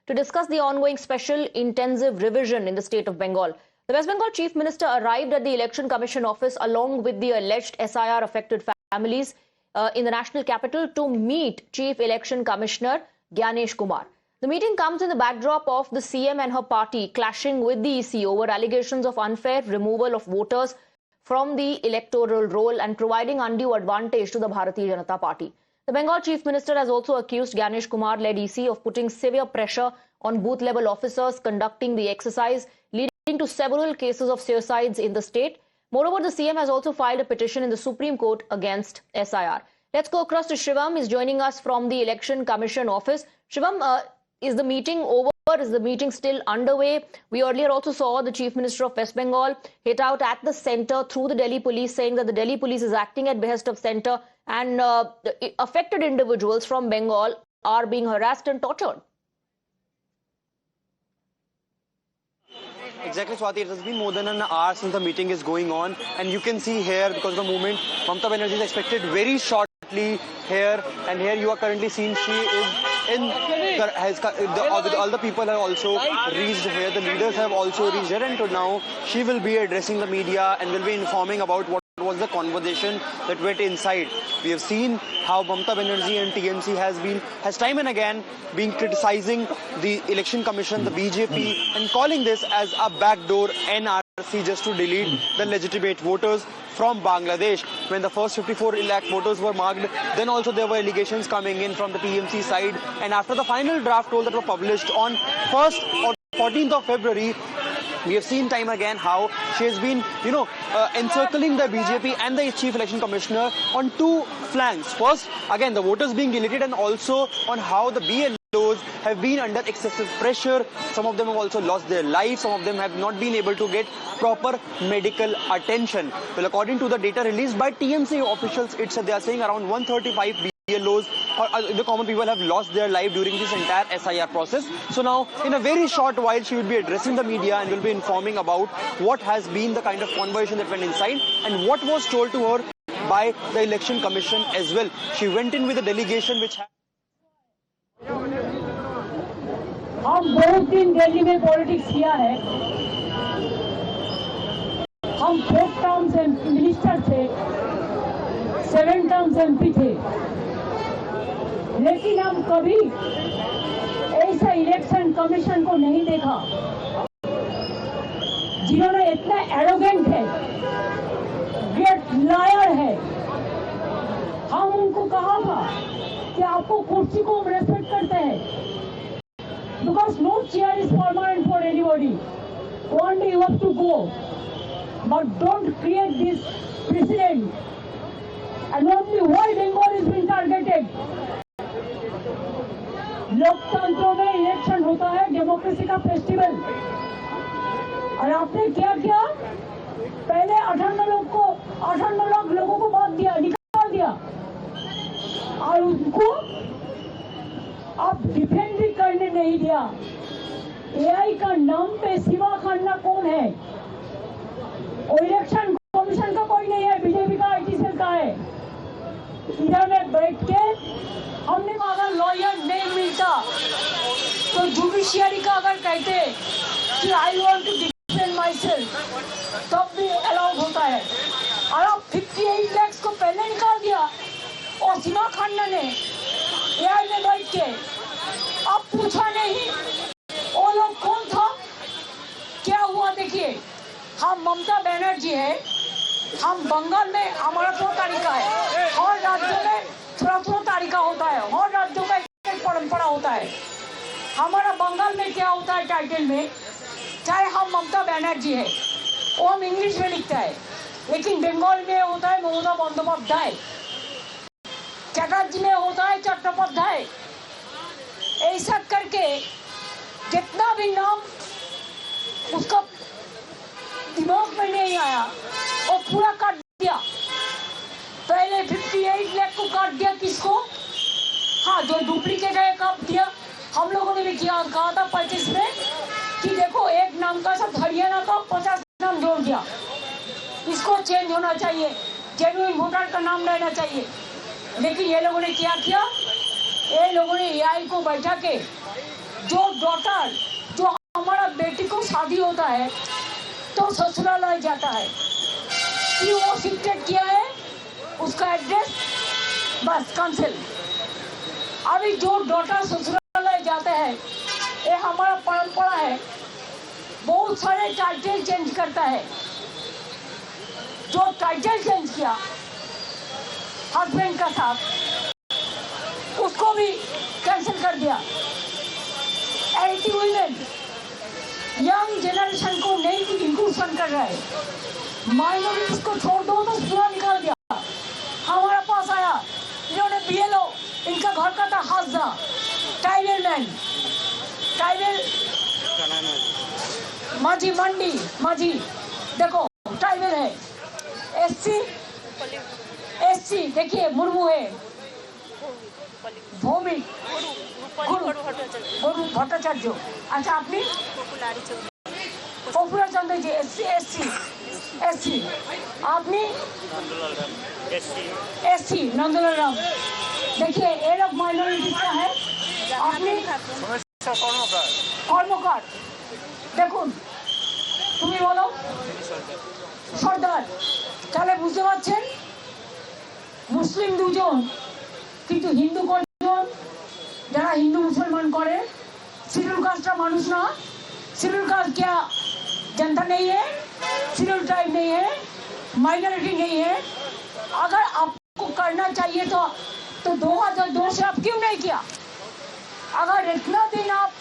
to discuss the ongoing special intensive revision in the state of Bengal. The West Bengal Chief Minister arrived at the Election Commission office along with the alleged SIR affected families in the national capital to meet Chief Election Commissioner Gyanesh Kumar. The meeting comes in the backdrop of the CM and her party clashing with the EC over allegations of unfair removal of voters from the electoral roll and providing undue advantage to the Bharatiya Janata Party. The Bengal Chief Minister has also accused Gyanesh Kumar-led EC of putting severe pressure on booth-level officers conducting the exercise, leading to several cases of suicides in the state. Moreover, the CM has also filed a petition in the Supreme Court against SIR. Let's go across to Shivam. He's joining us from the Election Commission office. Shivam, is the meeting over? Is the meeting still underway? We earlier also saw the Chief Minister of West Bengal hit out at the centre through the Delhi police, saying that the Delhi police is acting at behest of centre and affected individuals from Bengal are being harassed and tortured. Exactly, Swati. It has been more than an hour since the meeting is going on, and you can see here, because of the movement, Mamata Banerjee is expected very shortly here, and here you are currently seeing she is in. All the people have also reached here. The leaders have also reached here, and now she will be addressing the media and will be informing about what was the conversation that went inside. We have seen how Mamata Banerjee and TMC has time and again been criticizing the Election Commission, the BJP, and calling this as a backdoor NRC just to delete the legitimate voters from Bangladesh. When the first 54 lakh voters were marked, then also there were allegations coming in from the TMC side. And after the final draft roll that were published on 1st or 14th of February, we have seen time again how she has been, encircling the BJP and the Chief Election Commissioner on two flanks. First, again, the voters being deleted, and also on how the BLOs have been under excessive pressure. Some of them have also lost their lives. Some of them have not been able to get proper medical attention. Well, according to the data released by TMC officials, they are saying around 135 BLOs, the common people, have lost their life during this entire SIR process. So now, in a very short while, she will be addressing the media and will be informing about what has been the kind of conversation that went inside and what was told to her by the Election Commission as well. She went in with a delegation which had... हम बहुत दिन दिल्ली में politics किया है. हम 4 terms minister थे, 7 terms MP थे, लेकिन हम कभी ऐसा इलेक्शन कमीशन को नहीं देखा जिन्होंने इतना एरोगेंट है, ग्रेट लायर है. हम उनको कहा था कि आपको कुर्सी को हम रेस्पेक्ट करते हैं, because no chair is permanent for anybody. One day you have to go, but don't create this precedent. And only why Bengal is being targeted. लोकतंत्र में इलेक्शन होता है, डेमोक्रेसी का फेस्टिवल, और आपने क्या किया? पहले 58 लाख लोगों को बात दिया, निकाल दिया, और उनको आप डिफेंड भी करने नहीं दिया. एआई का नाम पे शिवा खन्ना कौन है? और इलेक्शन कमीशन का कोई नहीं है, बीजेपी का IT सेल का है. इधर में बैठ के हमने अगर लॉयर नहीं मिलता तो जुडिशियरी का अगर कहते कि I want to defend myself, तब भी अलाउड होता है. और आप 58 लाख को पहले निकाल दिया, और शिवा खन्ना ने एआई में बैठ के अब पूछा नहीं वो लोग कौन था, क्या हुआ. देखिए, हम ममता बनर्जी है, हम बंगाल में हमारा 2 तरीका है, और राज्यों में थोड़ा तरीका होता है, और राज्यों का एक परंपरा होता है. हमारा बंगाल में क्या होता है टाइटल में, चाहे हम ममता बनर्जी है वो हम इंग्लिश में लिखता है, लेकिन बंगाल में होता है ममता बंदोपाध्याय, चटर्जी में होता है चट्टोपाध्याय. ऐसा करके जितना भी नाम उसका दिमाग में नहीं आया वो पूरा काट दिया. पहले 58 लाख को काट दिया. किसको? हाँ, जो डुप्लीकेट है काट दिया. हम लोगों ने भी कहा था 25 में कि देखो एक नाम का सब हरियाणा का 50 नाम जोड़ दिया, इसको चेंज होना चाहिए, जेन्युइन वोटर का नाम रहना चाहिए. लेकिन ये लोगों ने क्या किया? ये लोगों ने एआई को बैठा के जो डॉटर जो हमारा बेटी को शादी होता है तो ससुरालय जाता है कि वो शिफ्टेड किया है उसका एड्रेस बस कैंसिल। अभी जो डॉटर ससुरालय जाते हैं ये हमारा परंपरा है, बहुत सारे टाइटल चेंज करता है। जो टाइटल चेंज किया हस्बैंड का साथ उसको भी कैंसिल कर दिया। एंटी वुमेन यंग जनरेशन को नहीं इंक्लूजन कर रहा है। माइनॉरिटीज को छोड़ दो तो पूरा निकाल दिया। हमारे पास आया, इन्होंने बीएलओ, इनका घर का था हाजा ट्राइबल मैन, ट्राइबल माझी मंडी माझी, देखो ट्राइबल है। एससी देखिए मुर्मू है, भौमिक गुरु भट्टाचार्य। अच्छा आपने पॉपुलर चंद्र जी एससी आपने एससी नंदलाल राम। देखिए ये लोग माइनॉरिटी का है। आपने কর্মকার দেখুন, তুমি বলো সর্দার। তাহলে বুঝতে পারছেন মুসলিম দুজন কিন্তু হিন্দু কজন, যারা হিন্দু মুসলমান করে। শিডিউল কাস্টটা মানুষ না, शिड्यूल कास्ट क्या जनता नहीं है, शिड्यूल ट्राइब नहीं है, माइनॉरिटी नहीं है। अगर आपको करना चाहिए तो 2002 से आप क्यों नहीं किया? अगर इतना दिन आप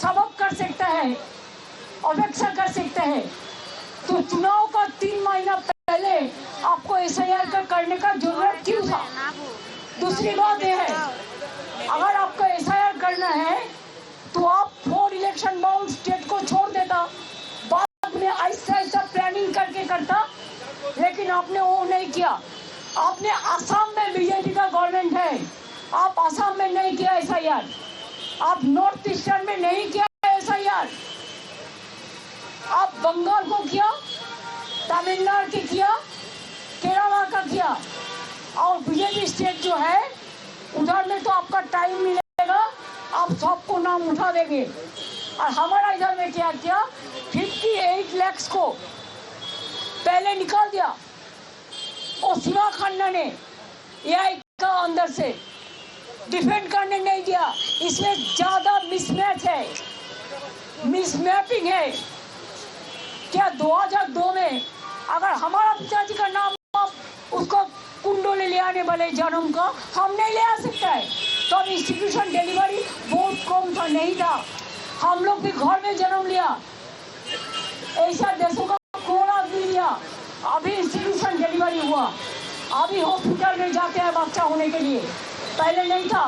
सबक कर सकते हैं, अपेक्षा कर सकते हैं, तो चुनाव का 3 महीना पहले आपको एसआईआर का करने का जरूरत क्यों था? दूसरी बात यह है, अगर आपको एसआईआर करना है तो आप 4 इलेक्शन बाउंड स्टेट को छोड़ देता, बाद में ऐसा ऐसा प्लानिंग करके करता, लेकिन आपने वो नहीं किया। आपने असम में बीजेपी का गवर्नमेंट है, आप असम में नहीं किया एसआईआर, आप नॉर्थ ईस्टर्न में नहीं किया एसआईआर, आप बंगाल को किया, तमिलनाडु की किया, केरला का किया, और बीजेपी स्टेट जो है उधर में तो आपका टाइम मिलेगा, आप सबको नाम उठा देंगे। और हमारा इधर में क्या किया, 58 लाख को पहले निकाल दिया, और शिवा खन्ना ने एआई का अंदर से डिफेंड करने नहीं दिया। इसमें ज्यादा मिसमैच है, मिसमैपिंग है। क्या 2002 में अगर हमारा पिताजी का नाम आप उसको कुंडोले ले आने वाले जन्म का हम नहीं ले आ सकता है, तो इंस्टीट्यूशन डिलीवरी बहुत कम था, नहीं था। हम लोग भी घर में जन्म लिया, ऐसा देशों का कौन आदमी लिया, अभी इंस्टीट्यूशन डिलीवरी हुआ, अभी हॉस्पिटल में जाते हैं बच्चा होने के लिए, पहले नहीं था।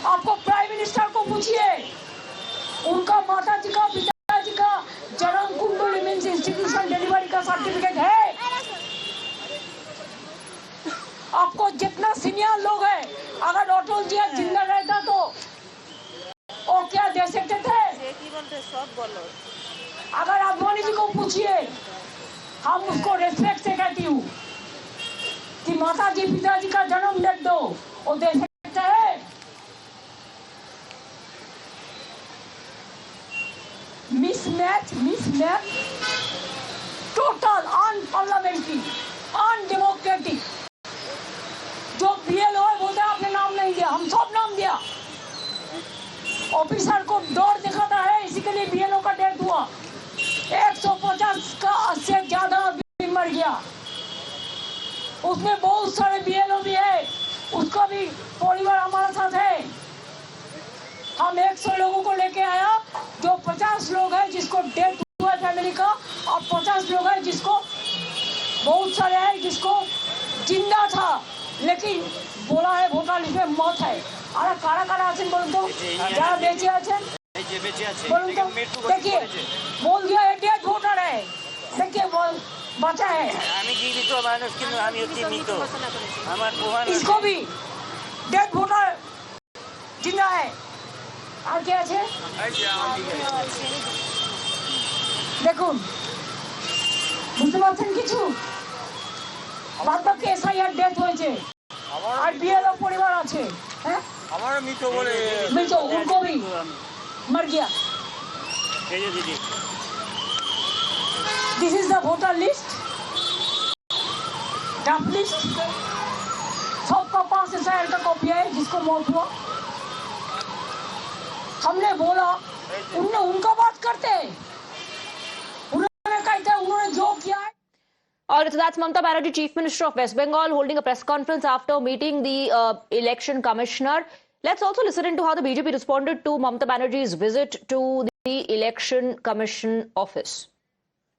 आपको प्राइम मिनिस्टर को पूछिए, उनका माता जी का पिताजी का जन्म कुंडली मीन्स इंस्टीट्यूशन डिलीवरी का सर्टिफिकेट है। आपको जितना सीनियर लोग है, अगर अटल जी जिंदा रहता तो वो क्या दे सकते थे? अगर आडवाणी जी को पूछिए, हम उसको रेस्पेक्ट से कहती हूँ कि माता जी पिताजी का जन्म डेट दो, वो दे सकते हैं? Mismatch total unparliamentary, undemocratic. जो बीएलओ है बोलते हैं आपने नाम नहीं दिया, हम सब नाम दिया। ऑफिसर को डर दिखाता है, इसी के लिए बीएलओ का डेथ हुआ। 150 का से ज्यादा आदमी मर गया, उसमें बहुत सारे बीएलओ भी है, उसका भी परिवार हमारे साथ है। हम 100 लोगों को लेके आया, जो 50 लोग हैं जिसको डेथ हुआ फैमिली का, और 50 लोग हैं जिसको, बहुत सारे हैं जिसको जिंदा था लेकिन बोला है ভোটার লিস্টে মত है। আর কারা কারা আছেন বলুন তো, যারা বেঁচে আছেন বলুন তো। देखिए बोल दिया है डेथ वोटर है, देखिए बोल बचा है, আমি জীবিত মানুষ কিন্তু আমি অতি মৃত, আমার প্রমাণ इसको भी डेथ वोटर जिंदा है। আর কে আছে দেখুন, বুঝতে পারছেন কিছু? বাদ বাকি এসআইআর ডেথ হয়েছে, আর বিএলও পরিবার আছে, হ্যাঁ আমার মৃত বলে মৃত, উनको भी मर गया. এই যে দিদি This is the voter list. Draft list. सबका पास एसआईआर का कॉपी है जिसको मौत हुआ. हमने बोला उनने उनका बात करते हैं. उन्होंने कहते हैं उन्होंने जो किया है. All right, so that's Mamata Banerjee, Chief Minister of West Bengal, holding a press conference after meeting the election commissioner. Let's also listen into how the BJP responded to Mamata Banerjee's visit to the election commission office.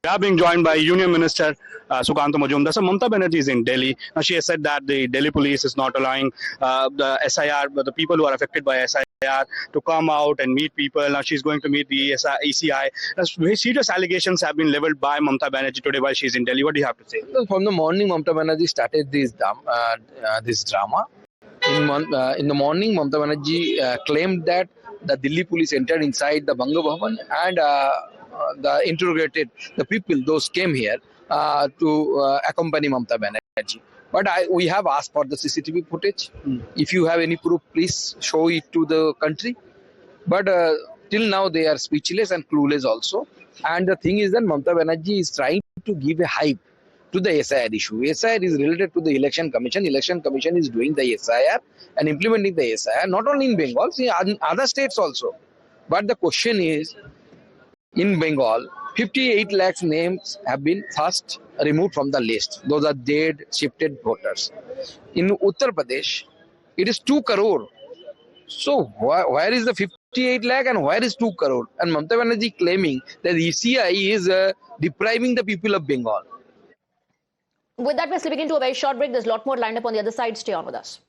We are being joined by Union Minister Sukanta Majumdar. So Mamata Banerjee is in Delhi. Now she has said that the Delhi police is not allowing the SIR, the people who are affected by SIR, to come out and meet people. Now she's going to meet the ECI. Now, serious allegations have been leveled by Mamata Banerjee today while she's in Delhi. What do you have to say? From the morning, Mamata Banerjee started this drama. In the morning, Mamata Banerjee claimed that the Delhi police entered inside the Banga Bhavan and interrogated the people, those came here to accompany Mamata Banerjee. But we have asked for the CCTV footage. If you have any proof, please show it to the country. But till now, they are speechless and clueless also. And the thing is that Mamata Banerjee is trying to give a hype to the SIR issue. SIR is related to the Election Commission. Election Commission is doing the SIR and implementing the SIR, not only in Bengal, in other states also. But the question is, in Bengal, 58 lakhs names have been first removed from the list. Those are dead, shifted voters. In Uttar Pradesh, it is 2 crore. So where is the 58 lakh and where is 2 crore? And Mamata Banerjee claiming that ECI is depriving the people of Bengal. With that, we're slipping into a very short break. There's a lot more lined up on the other side. Stay on with us.